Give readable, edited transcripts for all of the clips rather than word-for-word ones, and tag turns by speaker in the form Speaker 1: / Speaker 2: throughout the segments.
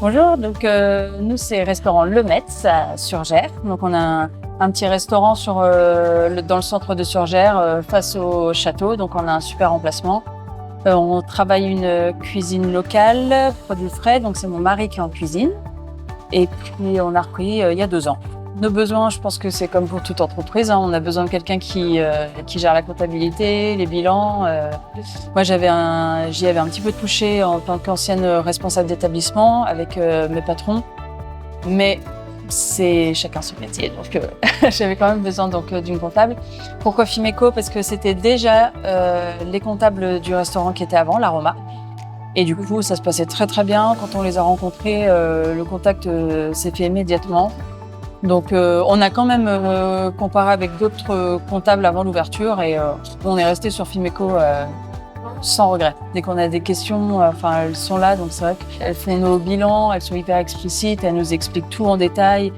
Speaker 1: Bonjour, donc nous c'est restaurant Le Metz à Surgères. Donc on a un petit restaurant dans le centre de Surgères face au château, donc on a un super emplacement. On travaille une cuisine locale, produits frais, donc c'est mon mari qui est en cuisine. Et puis on a repris il y a 2 ans. Nos besoins, je pense que c'est comme pour toute entreprise, hein, on a besoin de quelqu'un qui gère la comptabilité, les bilans. Moi j'y avais un petit peu touché en tant qu'ancienne responsable d'établissement avec mes patrons, mais c'est chacun son métier, donc j'avais quand même besoin d'une comptable. Pourquoi Fimeco? Parce que c'était déjà les comptables du restaurant qui étaient avant, l'Aroma. Et du coup, ça se passait très très bien. Quand on les a rencontrés, le contact s'est fait immédiatement. Donc on a quand même comparé avec d'autres comptables avant l'ouverture et on est resté sur Fimeco sans regret. Dès qu'on a des questions, elles sont là, donc c'est vrai qu'elles font nos bilans, elles sont hyper explicites, elles nous expliquent tout en détail.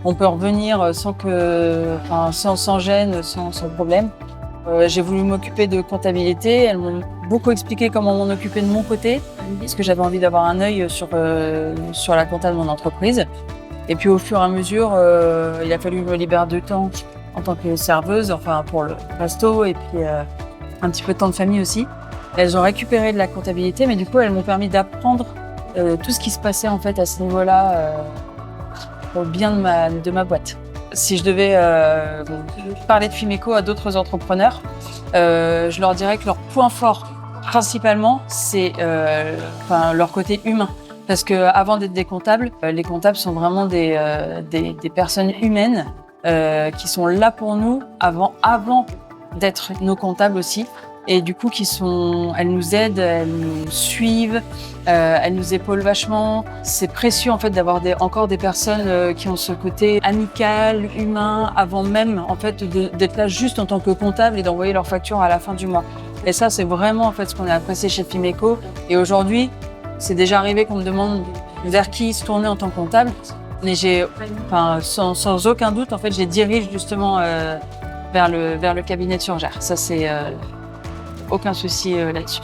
Speaker 1: On peut revenir sans gêne, sans problème. J'ai voulu m'occuper de comptabilité, elles m'ont beaucoup expliqué comment m'en occuper de mon côté, parce que j'avais envie d'avoir un œil sur la compta de mon entreprise. Et puis au fur et à mesure, il a fallu que je me libère de temps en tant que serveuse, pour le resto, et puis un petit peu de temps de famille aussi. Elles ont récupéré de la comptabilité, mais du coup elles m'ont permis d'apprendre tout ce qui se passait en fait à ce niveau-là pour le bien de ma boîte. Si je devais parler de Fimeco à d'autres entrepreneurs, je leur dirais que leur point fort principalement, c'est leur côté humain. Parce qu'avant d'être des comptables, les comptables sont vraiment des personnes humaines qui sont là pour nous avant d'être nos comptables aussi. Et du coup, elles nous aident, elles nous suivent, elles nous épaulent vachement. C'est précieux en fait d'avoir encore des personnes qui ont ce côté amical, humain, avant même en fait d'être là juste en tant que comptable et d'envoyer leur facture à la fin du mois. Et ça, c'est vraiment en fait ce qu'on a apprécié chez Fimeco. Et aujourd'hui, c'est déjà arrivé qu'on me demande vers qui se tourner en tant que comptable, mais sans aucun doute, en fait, je les dirige justement vers le cabinet de Surgères. Ça, c'est aucun souci là-dessus.